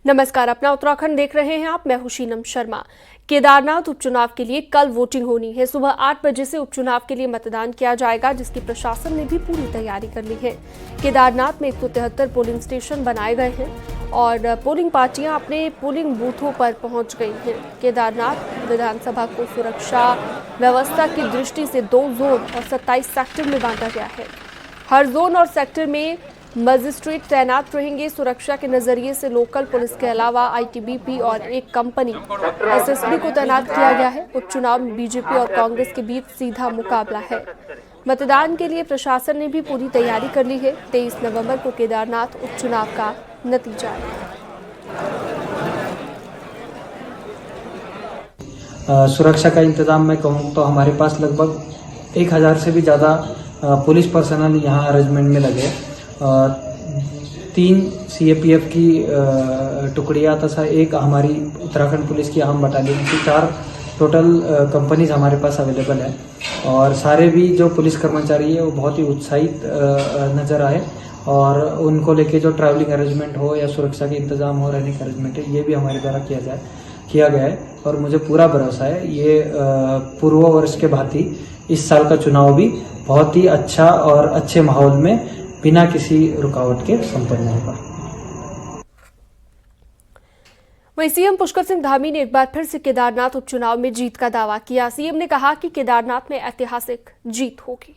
नमस्कार, अपना उत्तराखंड देख रहे हैं आप। मैं हूं शीनम शर्मा। केदारनाथ उपचुनाव के लिए कल वोटिंग होनी है। सुबह 8 बजे से उपचुनाव के लिए मतदान किया जाएगा, जिसकी प्रशासन ने भी पूरी तैयारी कर ली है। केदारनाथ में 173 पोलिंग स्टेशन बनाए गए हैं और पोलिंग पार्टियां अपने पोलिंग बूथों पर पहुंच गई हैं। केदारनाथ विधानसभा को सुरक्षा व्यवस्था की दृष्टि से 2 जोन और 27 सेक्टर में बांटा गया है। हर जोन और सेक्टर में मजिस्ट्रेट तैनात रहेंगे। सुरक्षा के नजरिए से लोकल पुलिस के अलावा आईटीबीपी और एक कंपनी एसएसबी को तैनात किया गया है। उपचुनाव में बीजेपी और कांग्रेस के बीच सीधा मुकाबला है। मतदान के लिए प्रशासन ने भी पूरी तैयारी कर ली है। 23 नवंबर को केदारनाथ उपचुनाव का नतीजा है। सुरक्षा का इंतजाम मैं कहूँ तो हमारे पास लगभग 1000 से भी ज़्यादा पुलिस पर्सनल यहाँ अरेंजमेंट में लगे। 3 सीएपीएफ की टुकड़ियाँ तथा एक हमारी उत्तराखंड पुलिस की अहम बटालियन की 4 टोटल कंपनीज हमारे पास अवेलेबल है। और सारे भी जो पुलिस कर्मचारी है वो बहुत ही उत्साहित नज़र आए और उनको लेके जो ट्रैवलिंग अरेंजमेंट हो या सुरक्षा के इंतजाम हो, रहने का अरेंजमेंट है, ये भी हमारे द्वारा किया गया है। और मुझे पूरा भरोसा है ये पूर्व वर्ष के भांति इस साल का चुनाव भी बहुत ही अच्छा और अच्छे माहौल में बिना किसी रुकावट के संपन्न होगा। वहीं सीएम पुष्कर सिंह धामी ने एक बार फिर से केदारनाथ उपचुनाव में जीत का दावा किया। सीएम ने कहा कि केदारनाथ में ऐतिहासिक जीत होगी।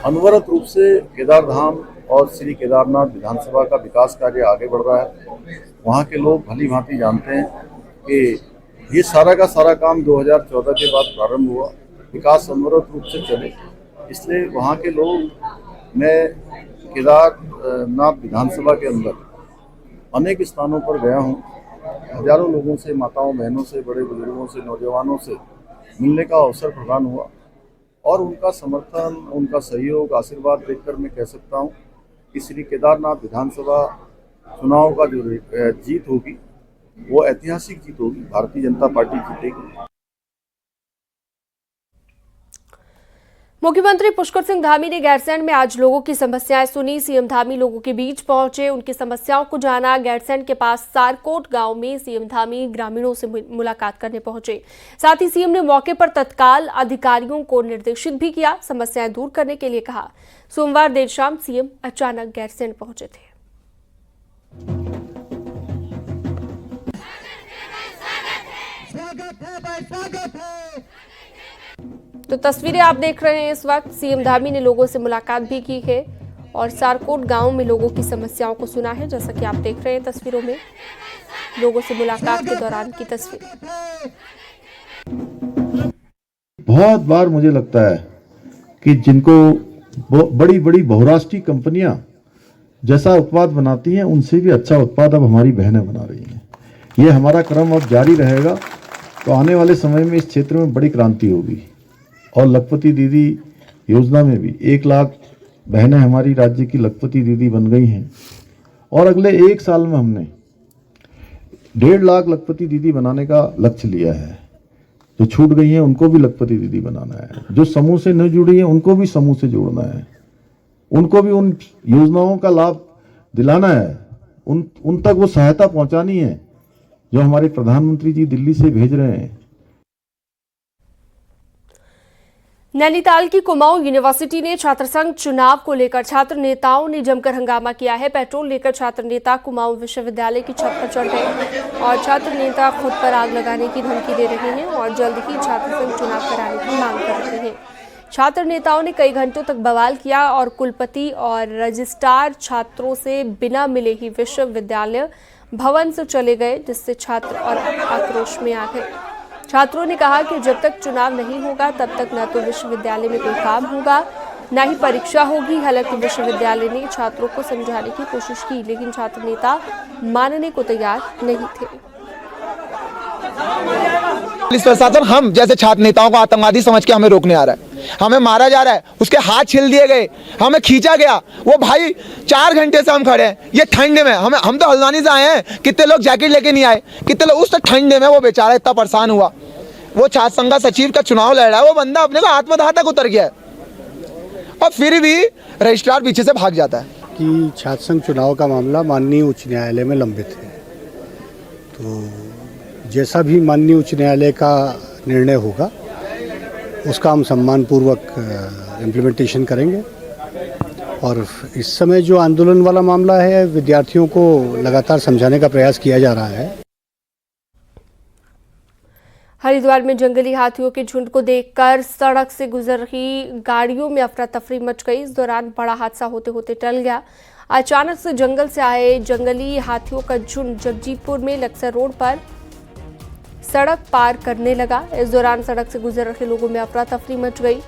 अनवरत रूप से केदारधाम और श्री केदारनाथ विधानसभा का विकास कार्य आगे बढ़ रहा है। वहाँ के लोग भली भांति जानते हैं कि ये सारा का सारा काम 2014 के बाद प्रारंभ हुआ। विकास अनवरत रूप से चले, इसलिए वहाँ के लोग, मैं केदारनाथ विधानसभा के अंदर अनेक स्थानों पर गया हूँ। हजारों लोगों से, माताओं बहनों से, बड़े बुजुर्गों से, नौजवानों से मिलने का अवसर प्रदान हुआ और उनका समर्थन, उनका सहयोग, आशीर्वाद देखकर मैं कह सकता हूँ कि श्री केदारनाथ विधानसभा चुनाव का जो जीत होगी वो ऐतिहासिक जीत होगी। भारतीय जनता पार्टी जीतेगी। मुख्यमंत्री पुष्कर सिंह धामी ने गैरसैंण में आज लोगों की समस्याएं सुनी। सीएम धामी लोगों के बीच पहुंचे, उनकी समस्याओं को जाना। गैरसैंण के पास सारकोट गांव में सीएम धामी ग्रामीणों से मुलाकात करने पहुंचे। साथ ही सीएम ने मौके पर तत्काल अधिकारियों को निर्देशित भी किया, समस्याएं दूर करने के लिए कहा। सोमवार देर शाम सीएम अचानक गैरसैंण पहुंचे थे। तो तस्वीरें आप देख रहे हैं इस वक्त। सीएम धामी ने लोगों से मुलाकात भी की है और सारकोट गांव में लोगों की समस्याओं को सुना है। जैसा कि आप देख रहे हैं तस्वीरों में, लोगों से मुलाकात के दौरान की तस्वीर। बहुत बार मुझे लगता है कि जिनको बड़ी बड़ी बहुराष्ट्रीय कंपनियां जैसा उत्पाद बनाती हैं, उनसे भी अच्छा उत्पाद अब हमारी बहनें बना रही हैं। ये हमारा क्रम अब जारी रहेगा तो आने वाले समय में इस क्षेत्र में बड़ी क्रांति होगी। और लखपति दीदी योजना में भी 1 लाख बहनें हमारी राज्य की लखपति दीदी बन गई हैं और अगले 1 साल में हमने 1.5 लाख लखपति दीदी बनाने का लक्ष्य लिया है। जो छूट गई हैं उनको भी लखपति दीदी बनाना है, जो समूह से नहीं जुड़ी हैं उनको भी समूह से जोड़ना है, उनको भी उन योजनाओं का लाभ दिलाना है, उन तक वो सहायता पहुंचानी है जो हमारे प्रधानमंत्री जी दिल्ली से भेज रहे हैं। नैनीताल की कुमाऊं यूनिवर्सिटी ने छात्र संघ चुनाव को लेकर छात्र नेताओं ने जमकर हंगामा किया है। पेट्रोल लेकर छात्र नेता कुमाऊं विश्वविद्यालय की छत पर चढ़ गए और छात्र नेता खुद पर आग लगाने की धमकी दे रहे हैं और जल्द ही छात्र संघ चुनाव कराने की मांग कर रहे हैं। छात्र नेताओं ने कई घंटों तक बवाल किया और कुलपति और रजिस्ट्रार छात्रों से बिना मिले ही विश्वविद्यालय भवन से चले गए, जिससे छात्र और आक्रोश में आ गए। छात्रों ने कहा कि जब तक चुनाव नहीं होगा तब तक न तो विश्वविद्यालय में कोई काम होगा, न ही परीक्षा होगी। हालांकि विश्वविद्यालय ने छात्रों को समझाने की कोशिश की, लेकिन छात्र नेता मानने को तैयार नहीं थे। पुलिस प्रशासन हम जैसे छात्र नेताओं को आतंकवादी समझ के हमें रोकने आ रहा है, हमें मारा जा रहा है, उसके हाथ छील दिए गए, हमें खींचा गया। वो भाई 4 घंटे से हम खड़े हैं ये ठंड में। हम तो हल्द्वानी से आए हैं, कितने लोग जैकेट लेके नहीं आए, कितने लोग उस ठंड में, वो बेचारा इतना परेशान हुआ। वो छात्र संघ का सचिव का चुनाव लड़ रहा है, वो बंदा अपने को आत्मदाह तक उतर गया है। और फिर भी रजिस्ट्रार पीछे से भाग जाता है। कि छात्र संघ चुनाव का मामला माननीय उच्च न्यायालय में लंबित है, तो जैसा भी माननीय उच्च न्यायालय का निर्णय होगा उसका हम सम्मानपूर्वक इम्प्लीमेंटेशन करेंगे। और इस समय जो आंदोलन वाला मामला है, विद्यार्थियों को लगातार समझाने का प्रयास किया जा रहा है। हरिद्वार में जंगली हाथियों के झुंड को देखकर सड़क से गुजर रही गाड़ियों में अफरा तफरी मच गई। इस दौरान बड़ा हादसा होते होते टल गया। अचानक से जंगल से आए जंगली हाथियों का झुंड जगजीतपुर में लक्सर रोड पर सड़क पार करने लगा। इस दौरान सड़क से गुजर रहे लोगों में अफरा तफरी मच गई।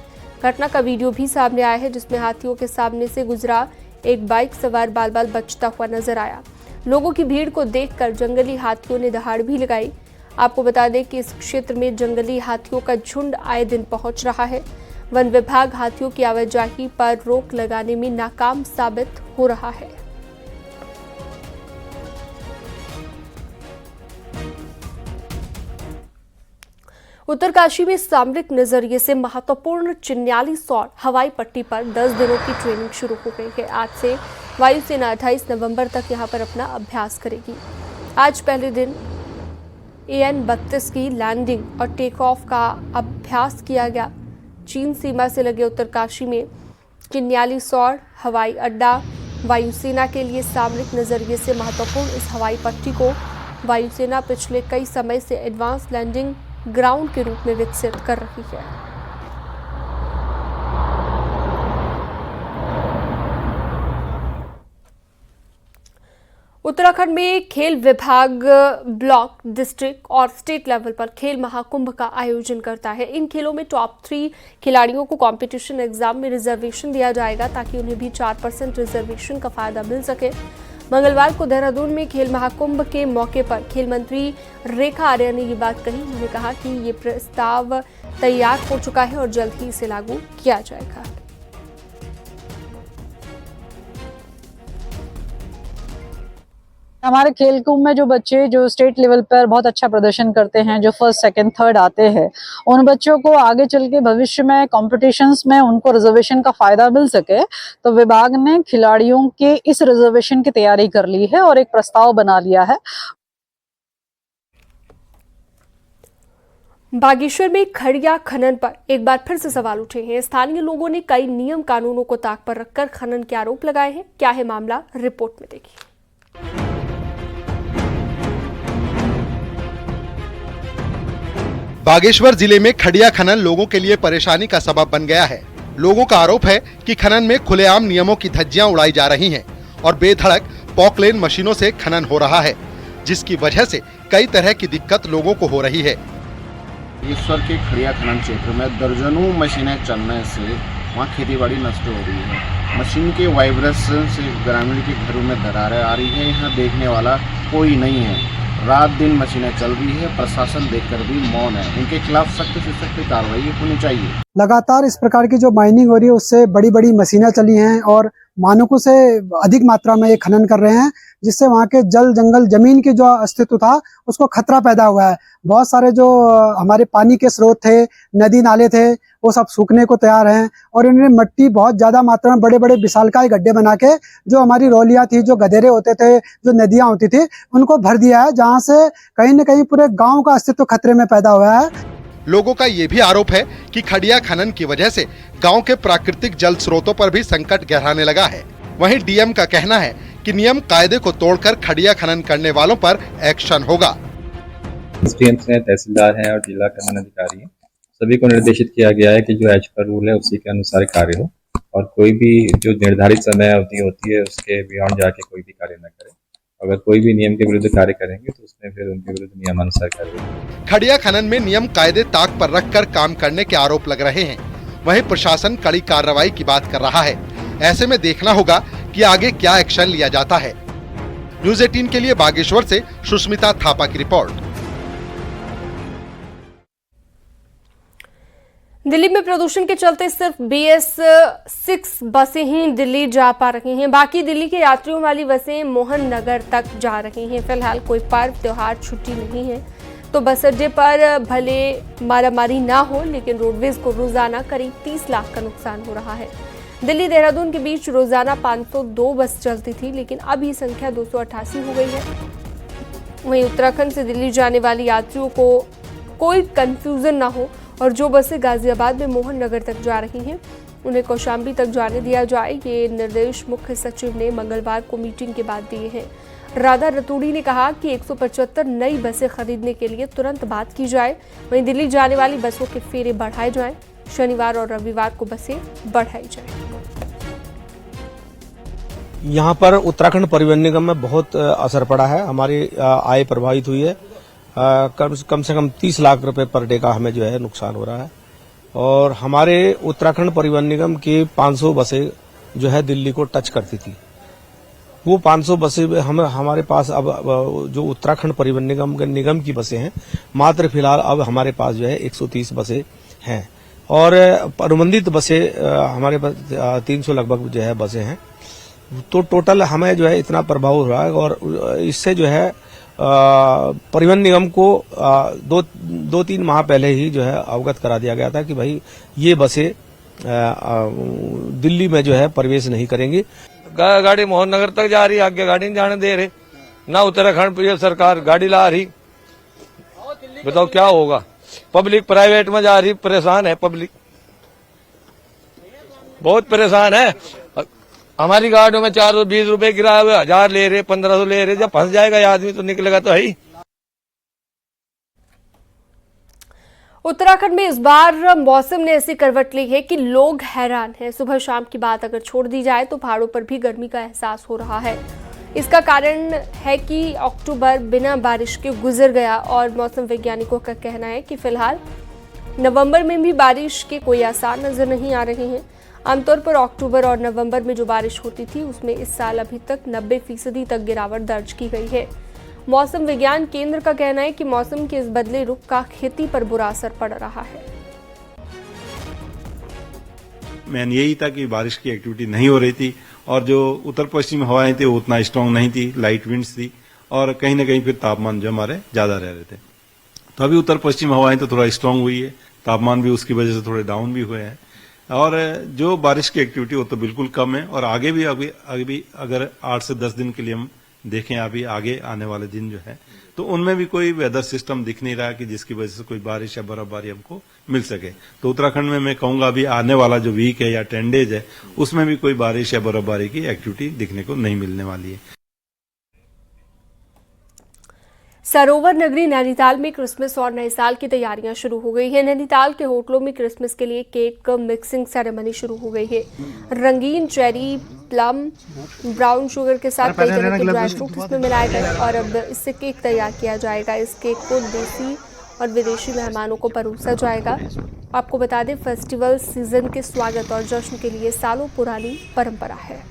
घटना का वीडियो भी सामने आया है, जिसमें हाथियों के सामने से गुजरा एक बाइक सवार बाल बाल बचता हुआ नजर आया। लोगों की भीड़ को देखकर जंगली हाथियों ने दहाड़ भी लगाई। आपको बता दें कि इस क्षेत्र में जंगली हाथियों का झुंड आए दिन पहुंच रहा है। वन विभाग हाथियों की आवाजाही पर रोक लगाने में नाकाम साबित हो रहा है। उत्तरकाशी में सामरिक नजरिए से महत्वपूर्ण चिन्याली सौर हवाई पट्टी पर 10 दिनों की ट्रेनिंग शुरू हो गई है। आज से वायुसेना 28 नवंबर तक यहां पर अपना अभ्यास करेगी। आज पहले दिन AN-32 की लैंडिंग और टेक ऑफ का अभ्यास किया गया। चीन सीमा से लगे उत्तरकाशी में चिन्याली सौर हवाई अड्डा वायुसेना के लिए सामरिक नजरिए से महत्वपूर्ण इस हवाई पट्टी को वायुसेना पिछले कई समय से एडवांस लैंडिंग ग्राउंड के रूप में विकसित कर रही है। उत्तराखंड में खेल विभाग ब्लॉक, डिस्ट्रिक्ट और स्टेट लेवल पर खेल महाकुंभ का आयोजन करता है। इन खेलों में टॉप 3 खिलाड़ियों को कंपटीशन एग्जाम में रिजर्वेशन दिया जाएगा, ताकि उन्हें भी 4% रिजर्वेशन का फायदा मिल सके। मंगलवार को देहरादून में खेल महाकुंभ के मौके पर खेल मंत्री रेखा आर्या ने ये बात कही। उन्होंने कहा कि ये प्रस्ताव तैयार हो चुका है और जल्द ही इसे लागू किया जाएगा। हमारे खेल कुंभ में जो बच्चे जो स्टेट लेवल पर बहुत अच्छा प्रदर्शन करते हैं, जो फर्स्ट, सेकंड, थर्ड आते हैं, उन बच्चों को आगे चल के भविष्य में कॉम्पिटिशन्स में उनको रिजर्वेशन का फायदा मिल सके, तो विभाग ने खिलाड़ियों के इस रिजर्वेशन की तैयारी कर ली है और एक प्रस्ताव बना लिया है। बागेश्वर में खड़िया खनन पर एक बार फिर से सवाल उठे हैं। स्थानीय लोगों ने कई नियम कानूनों को ताक पर रखकर खनन के आरोप लगाए हैं। क्या है मामला, रिपोर्ट में देखिए। बागेश्वर जिले में खड़िया खनन लोगों के लिए परेशानी का सबब बन गया है। लोगों का आरोप है कि खनन में खुलेआम नियमों की धज्जियां उड़ाई जा रही हैं और बेधड़क पॉकलेन मशीनों से खनन हो रहा है, जिसकी वजह से कई तरह की दिक्कत लोगों को हो रही है। बागेश्वर के खड़िया खनन क्षेत्र में दर्जनों मशीनें चलने से वहाँ खेतीबाड़ी नष्ट हो रही है। मशीन के वाइब्रेशन से ग्रामीण के घरों में दरारें आ रही है। यहाँ देखने वाला कोई नहीं है। रात दिन मशीनें चल रही है, प्रशासन देखकर भी मौन है। इनके खिलाफ सख्त से सख्त कार्रवाई होनी चाहिए। लगातार इस प्रकार की जो माइनिंग हो रही है उससे बड़ी बड़ी मशीनें चली हैं और मानकों से अधिक मात्रा में ये खनन कर रहे हैं, जिससे वहाँ के जल जंगल जमीन की जो अस्तित्व था उसको खतरा पैदा हुआ है। बहुत सारे जो हमारे पानी के स्रोत थे, नदी नाले थे, वो सब सूखने को तैयार हैं और इन्होंने मिट्टी बहुत ज्यादा मात्रा में बड़े बड़े विशालकाय गड्ढे बना के जो हमारी रोलियां थी, जो गधेरे होते थे, जो नदियां होती थी, उनको भर दिया है, जहाँ से कहीं न कहीं पूरे गाँव का अस्तित्व खतरे में पैदा हुआ है। लोगों का ये भी आरोप है कि खड़िया खनन की वजह से गांव के प्राकृतिक जल स्रोतों पर भी संकट गहराने लगा है। वहीं डीएम का कहना है कि नियम कायदे को तोड़कर खड़िया खनन करने वालों पर एक्शन होगा। तहसीलदार हैं और जिला खनन अधिकारी हैं, सभी को निर्देशित किया गया है कि जो एज पर रूल है उसी के अनुसार कार्य हो और कोई भी जो निर्धारित समय अवधि होती है उसके बियॉन्ड जाके कोई भी कार्य न करे। अगर कोई भी नियम के विरुद्ध कार्य करेंगे तो उसमें फिर उनके विरुद्ध नियमानुसार कार्य। खड़िया खनन में नियम कायदे ताक पर रखकर काम करने के आरोप लग रहे हैं। वहीं प्रशासन कड़ी कार्रवाई की बात कर रहा है। ऐसे में देखना होगा कि आगे क्या एक्शन लिया जाता है। न्यूज़ 18 के लिए बागेश्वर से सुष्मिता थापा की रिपोर्ट। दिल्ली में प्रदूषण के चलते सिर्फ BS6 बसें ही दिल्ली जा पा रही हैं। बाकी दिल्ली के यात्रियों वाली बसें मोहन नगर तक जा रही हैं। फिलहाल कोई पर्व त्योहार छुट्टी नहीं है, तो बस अड्डे पर भले मारामारी ना हो, लेकिन रोडवेज को रोजाना करीब 30 लाख का नुकसान हो रहा है। दिल्ली देहरादून के बीच रोजाना 502 बस चलती थी, लेकिन अब ये संख्या 288 हो गई है। वहीं उत्तराखंड से दिल्ली जाने वाले यात्रियों को कोई कंफ्यूजन ना हो और जो बसें गाजियाबाद में मोहन नगर तक जा रही हैं उन्हें कौशाम्बी तक जाने दिया जाए, ये निर्देश मुख्य सचिव ने मंगलवार को मीटिंग के बाद दिए हैं। राधा रतूड़ी ने कहा कि 175 नई बसें खरीदने के लिए तुरंत बात की जाए। वहीं दिल्ली जाने वाली बसों के फेरे बढ़ाए जाएं, शनिवार और रविवार को बसें बढ़ाई जाएं। यहाँ पर उत्तराखंड परिवहन निगम में बहुत असर पड़ा है, हमारी आय प्रभावित हुई है। कम से कम 30 लाख रुपए पर डे का हमें जो है नुकसान हो रहा है और हमारे उत्तराखंड परिवहन निगम की 500 बसें जो है दिल्ली को टच करती थी। वो 500 बसें हमारे पास अब जो उत्तराखंड परिवहन निगम की बसें हैं, मात्र फिलहाल अब हमारे पास जो है 130 बसें हैं और अनुबंधित बसें हमारे पास 300 लगभग जो है बसें हैं। तो टोटल हमें जो है इतना प्रभाव हो रहा है और इससे जो है परिवहन निगम को 2-3 माह पहले ही जो है अवगत करा दिया गया था कि भाई ये बसें दिल्ली में जो है प्रवेश नहीं करेंगी। गाड़ी मोहन नगर तक जा रही, आगे गाड़ी नहीं जाने दे रहे, ना उत्तराखंड सरकार गाड़ी ला रही। बताओ क्या होगा? पब्लिक प्राइवेट में जा रही, परेशान है पब्लिक, बहुत परेशान है। हमारी गाड़ियों में 420 रुपए किराया हुआ, 1000 ले रहे, 1500 ले रहे। जब फंस जाएगा ये आदमी तो निकलेगा तो है ही। उत्तराखंड में इस बार मौसम ने ऐसी करवट ली है कि लोग हैरान हैं। सुबह शाम की बात अगर छोड़ दी जाए तो पहाड़ों पर भी गर्मी का एहसास हो रहा है। इसका कारण है कि अक्टूबर बिना बारिश के गुजर गया और मौसम वैज्ञानिकों का कहना है कि फिलहाल नवंबर में भी बारिश के कोई आसार नजर नहीं आ रहे हैं। आमतौर पर अक्टूबर और नवंबर में जो बारिश होती थी उसमें इस साल अभी तक 90% तक गिरावट दर्ज की गई है। मौसम विज्ञान केंद्र का कहना है कि मौसम के इस बदले रुख का खेती पर बुरा असर पड़ रहा है। मेन यही था कि बारिश की एक्टिविटी नहीं हो रही थी और जो उत्तर पश्चिम हवाएं थी वो उतना स्ट्रांग नहीं थी, लाइट विंड्स थी और कहीं ना कहीं फिर तापमान जो हमारे ज्यादा रह रहे थे। तो अभी उत्तर पश्चिम हवाएं तो थोड़ा स्ट्रांग हुई है, तापमान भी उसकी वजह से थोड़े डाउन भी हुए हैं और जो बारिश की एक्टिविटी वो तो बिल्कुल कम है और आगे भी अगर 8 से 10 दिन के लिए हम देखें अभी आगे आने वाले दिन जो है तो उनमें भी कोई वेदर सिस्टम दिख नहीं रहा कि जिसकी वजह से कोई बारिश या बर्फबारी हमको मिल सके। तो उत्तराखंड में मैं कहूंगा अभी आने वाला जो वीक है या 10 डेज है उसमें भी कोई बारिश या बर्फबारी की एक्टिविटी दिखने को नहीं मिलने वाली है। सरोवर नगरी नैनीताल में क्रिसमस और नए साल की तैयारियां शुरू हो गई है। नैनीताल के होटलों में क्रिसमस के लिए केक मिक्सिंग सेरेमनी शुरू हो गई है। रंगीन चेरी, प्लम, ब्राउन शुगर के साथ कई तरह के ड्राई फ्रूट इसमें मिलाए गए और अब इससे केक तैयार किया जाएगा। इस केक को देसी और विदेशी मेहमानों को परोसा जाएगा। आपको बता दें, फेस्टिवल सीजन के स्वागत और जश्न के लिए सालों पुरानी परंपरा है।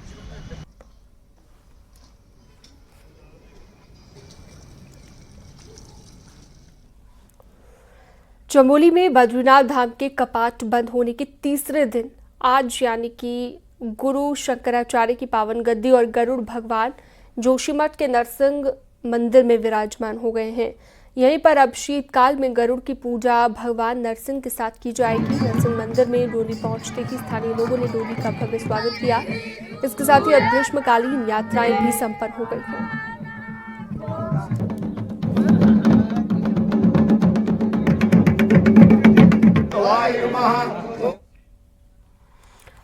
चमोली में बद्रीनाथ धाम के कपाट बंद होने के तीसरे दिन आज यानी कि गुरु शंकराचार्य की पावन गद्दी और गरुड़ भगवान जोशीमठ के नरसिंह मंदिर में विराजमान हो गए हैं। यहीं पर अब शीतकाल में गरुड़ की पूजा भगवान नरसिंह के साथ की जाएगी। नरसिंह मंदिर में डोली पहुंचते ही स्थानीय लोगों ने डोली का भव्य स्वागत किया। इसके साथ ही अब ग्रीष्मकालीन यात्राएं भी संपन्न हो गई हैं।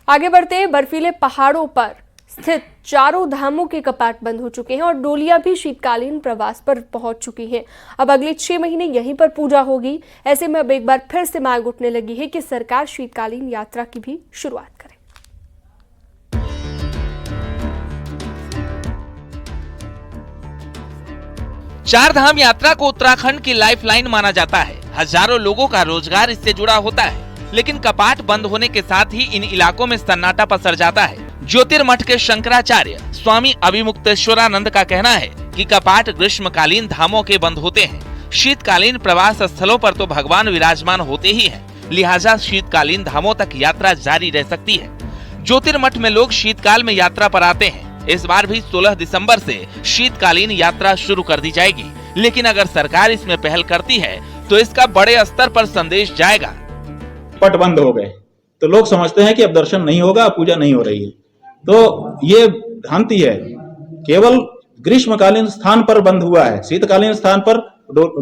आगे बढ़ते बर्फीले पहाड़ों पर स्थित चारों धामों के कपाट बंद हो चुके हैं और डोलियां भी शीतकालीन प्रवास पर पहुंच चुकी हैं। अब अगले 6 महीने यहीं पर पूजा होगी। ऐसे में अब एक बार फिर से मांग उठने लगी है कि सरकार शीतकालीन यात्रा की भी शुरुआत करे। चार धाम यात्रा को उत्तराखंड की लाइफलाइन माना जाता है। हजारों लोगों का रोजगार इससे जुड़ा होता है, लेकिन कपाट बंद होने के साथ ही इन इलाकों में सन्नाटा पसर जाता है। ज्योतिर्मठ के शंकराचार्य स्वामी अभिमुक्तेश्वरानंद का कहना है कि कपाट ग्रीष्मकालीन धामों के बंद होते हैं। शीतकालीन प्रवास स्थलों पर तो भगवान विराजमान होते ही हैं, लिहाजा शीतकालीन धामों तक यात्रा जारी रह सकती है। ज्योतिर्मठ में लोग शीतकाल में यात्रा पर आते हैं। इस बार भी 16 दिसंबर से शीतकालीन यात्रा शुरू कर दी जाएगी, लेकिन अगर सरकार इसमें पहल करती है तो इसका बड़े स्तर पर संदेश जाएगा। पट बंद हो गए तो लोग समझते हैं कि अब दर्शन नहीं होगा, अब पूजा नहीं हो रही है। तो ये भ्रांति है। केवल ग्रीष्मकालीन स्थान पर बंद हुआ है, शीतकालीन स्थान पर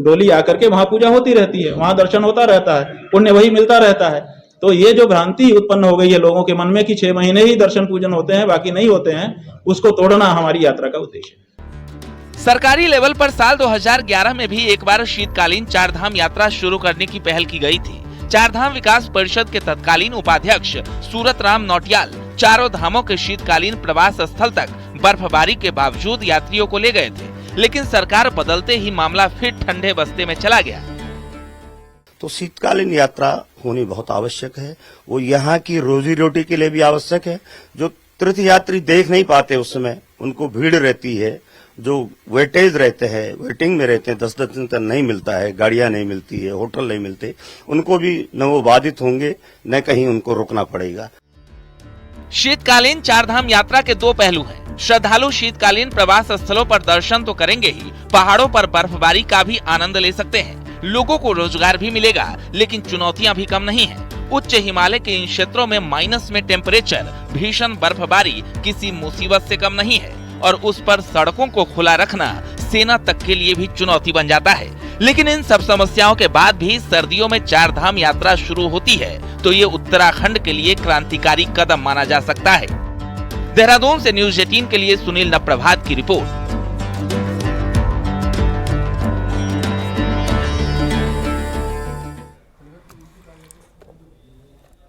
डोली आकर के वहां पूजा होती रहती है, वहां दर्शन होता रहता है, पुण्य वही मिलता रहता है। तो ये जो भ्रांति उत्पन्न हो गई है लोगों के मन में कि 6 महीने ही दर्शन पूजन होते हैं, बाकी नहीं होते हैं, उसको तोड़ना हमारी यात्रा का उद्देश्य है। सरकारी लेवल पर साल 2011 में भी एक बार शीतकालीन चारधाम यात्रा शुरू करने की पहल की गई थी। चारधाम विकास परिषद के तत्कालीन उपाध्यक्ष सूरत राम नौटियाल चारों धामों के शीतकालीन प्रवास स्थल तक बर्फबारी के बावजूद यात्रियों को ले गए थे, लेकिन सरकार बदलते ही मामला फिर ठंडे बस्ते में चला गया। तो शीतकालीन यात्रा होनी बहुत आवश्यक है। वो यहाँ की रोजी रोटी के लिए भी आवश्यक है। जो तीर्थ यात्री देख नहीं पाते उस समय, उनको भीड़ रहती है, जो वेटेज रहते हैं, वेटिंग में रहते हैं, 10-10 दिन तक नहीं मिलता है, गाड़ियां नहीं मिलती है, होटल नहीं मिलते, उनको भी न वो बाधित होंगे न कहीं उनको रुकना पड़ेगा। शीतकालीन चारधाम यात्रा के 2 पहलू हैं। श्रद्धालु शीतकालीन प्रवास स्थलों पर दर्शन तो करेंगे ही, पहाड़ों पर बर्फबारी का भी आनंद ले सकते हैं। लोगों को रोजगार भी मिलेगा, लेकिन चुनौतियां भी कम नहीं हैं। उच्च हिमालय के इन क्षेत्रों में माइनस में टेम्परेचर, भीषण बर्फबारी किसी मुसीबत से कम नहीं है और उस पर सड़कों को खुला रखना सेना तक के लिए भी चुनौती बन जाता है। लेकिन इन सब समस्याओं के बाद भी सर्दियों में चारधाम यात्रा शुरू होती है तो ये उत्तराखंड के लिए क्रांतिकारी कदम माना जा सकता है। देहरादून से न्यूज़ 18 के लिए सुनील नप्रभात की रिपोर्ट।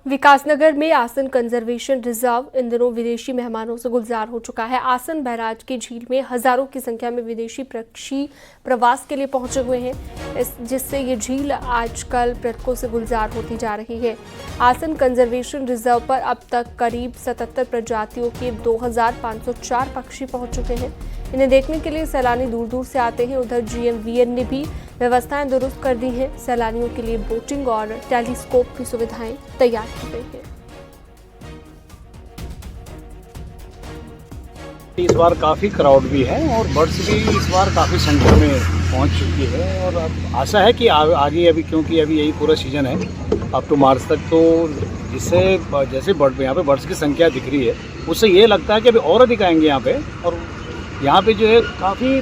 विकासनगर में आसन कंजर्वेशन रिजर्व इन दिनों विदेशी मेहमानों से गुलजार हो चुका है। आसन बैराज की झील में हजारों की संख्या में विदेशी पक्षी प्रवास के लिए पहुंचे हुए हैं, जिससे ये झील आजकल पर्यटकों से गुलजार होती जा रही है। आसन कंजर्वेशन रिजर्व पर अब तक करीब 77 प्रजातियों के 2504 पक्षी पहुंच चुके हैं। इन्हें देखने के लिए सैलानी दूर दूर से आते हैं। उधर GMVN ने भी व्यवस्थाएं दुरुस्त कर दी हैं। सैलानियों के लिए बोटिंग और टेलीस्कोप की सुविधाएं तैयार की गई हैं। इस बार काफ़ी क्राउड भी है और बर्ड्स भी इस बार काफ़ी सेंटर में पहुंच चुकी है और अब आशा है कि आगे अभी, क्योंकि अभी यही पूरा सीजन है अप टू मार्च तक, तो जिससे जैसे यहाँ पे बर्ड्स की संख्या दिख रही है उससे ये लगता है कि अभी और अधिक आएंगे यहाँ पे। और यहाँ पे जो है काफ़ी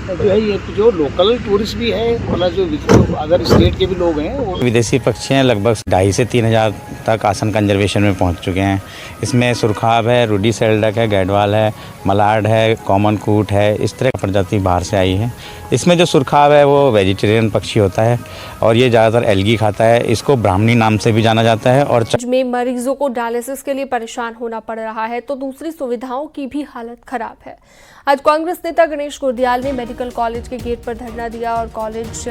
जो है ये जो लोकल टूरिस्ट भी है, मतलब जो अदर स्टेट के भी लोग हैं वो विदेशी पक्षी हैं। लगभग 2,500 से 3,000 तक आसन कंजर्वेशन में पहुंच चुके हैं। इसमें सुरखाब है, रूडी सेल्डक है, गैडवाल है, मलाड है, कॉमन कूट है, इस तरह की प्रजाति बाहर से आई है। इसमें जो सुरखाब है वो वेजिटेरियन पक्षी होता है और ये ज़्यादातर एल्गी खाता है। इसको ब्राह्मणी नाम से भी जाना जाता है। और में मरीजों को डायलिसिस के लिए परेशान होना पड़ रहा है तो दूसरी सुविधाओं की भी हालत खराब है। आज कांग्रेस नेता गणेश गुर्दियाल ने मेडिकल कॉलेज के गेट पर धरना दिया और कॉलेज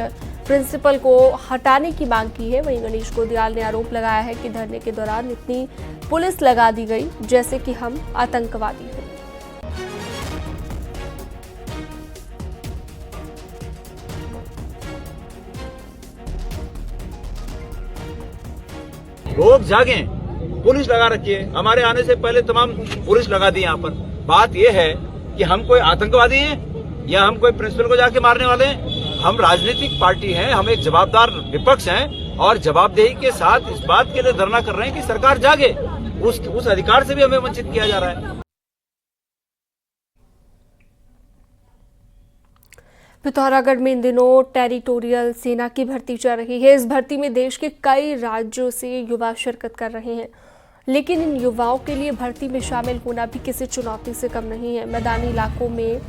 प्रिंसिपल को हटाने की मांग की है। वहीं गणेश गुर्दियाल ने आरोप लगाया है कि धरने के दौरान इतनी पुलिस लगा दी गई जैसे कि हम आतंकवादी हैं। लोग जागें, पुलिस लगा रखी है। हमारे आने से पहले तमाम पुलिस लगा दी यहाँ पर। बात यह है कि हम कोई आतंकवादी हैं या हम कोई प्रिंसिपल को जाके मारने वाले हैं। हम राजनीतिक पार्टी हैं, हम एक जवाबदार विपक्ष हैं और जवाबदेही के साथ इस बात के लिए धरना कर रहे हैं कि सरकार जागे। उस अधिकार से भी हमें वंचित किया जा रहा है। पिथौरागढ़ में इन दिनों टेरिटोरियल सेना की भर्ती चल रही है। इस भर्ती में देश के कई राज्यों से युवा शिरकत कर रहे हैं, लेकिन इन युवाओं के लिए भर्ती में शामिल होना भी किसी चुनौती से कम नहीं है। मैदानी इलाकों में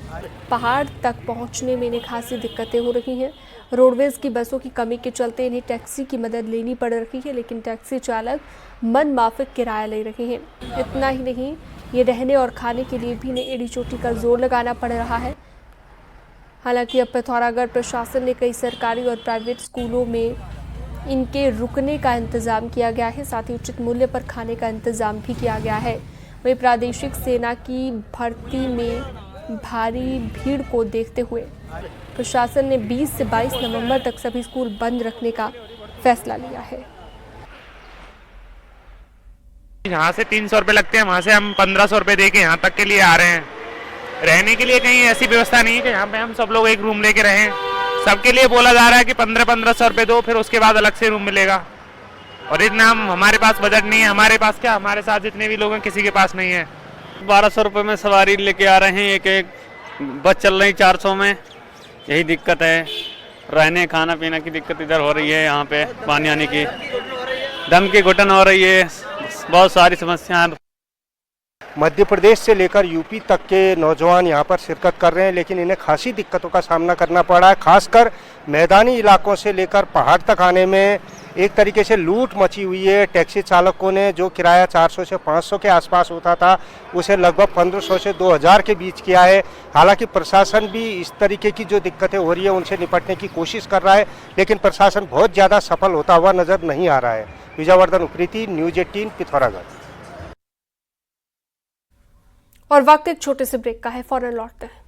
पहाड़ तक पहुंचने में इन्हें खासी दिक्कतें हो रही हैं। रोडवेज की बसों की कमी के चलते इन्हें टैक्सी की मदद लेनी पड़ रही है, लेकिन टैक्सी चालक मन माफिक किराया ले रहे हैं। इतना ही नहीं, ये रहने और खाने के लिए भी इन्हें एड़ी चोटी का जोर लगाना पड़ रहा है। हालांकि अब पिथौरागढ़ प्रशासन ने कई सरकारी और प्राइवेट स्कूलों में इनके रुकने का इंतज़ाम किया गया है, साथ ही उचित मूल्य पर खाने का इंतज़ाम भी किया गया है। वहीं प्रादेशिक सेना की भर्ती में भारी भीड़ को देखते हुए प्रशासन ने 20 से 22 नवंबर तक सभी स्कूल बंद रखने का फैसला लिया है। यहाँ से 300 रुपये लगते हैं, वहाँ से हम 1500 रुपये दे के यहाँ तक के लिए आ रहे हैं। रहने के लिए कहीं ऐसी व्यवस्था नहीं है कि यहाँ पे हम सब लोग एक रूम लेके रहें। सबके लिए बोला जा रहा है कि 1500 रुपये दो, फिर उसके बाद अलग से रूम मिलेगा। और इतना हमारे पास बजट नहीं है। हमारे पास क्या, हमारे साथ जितने भी लोग हैं किसी के पास नहीं है। 1200 रुपये में सवारी लेके आ रहे हैं, एक एक बस चल रही 400 में। यही दिक्कत है, रहने खाना पीना की दिक्कत इधर हो रही है। यहाँ पे पानी आने की, दम की घुटन हो रही है, बहुत सारी समस्याएं। मध्य प्रदेश से लेकर यूपी तक के नौजवान यहाँ पर शिरकत कर रहे हैं, लेकिन इन्हें खासी दिक्कतों का सामना करना पड़ा है। खासकर मैदानी इलाकों से लेकर पहाड़ तक आने में एक तरीके से लूट मची हुई है। टैक्सी चालकों ने जो किराया 400 से 500 के आसपास होता था, उसे लगभग 1500 से 2000 के बीच किया है। हालांकि प्रशासन भी इस तरीके की जो दिक्कतें हो रही है उनसे निपटने की कोशिश कर रहा है, लेकिन प्रशासन बहुत ज़्यादा सफल होता हुआ नजर नहीं आ रहा है। विजयवर्धन उप्रेती, न्यूज 18, पिथौरागढ़। और वक्त एक छोटे से ब्रेक का है, फौरन लौटते हैं।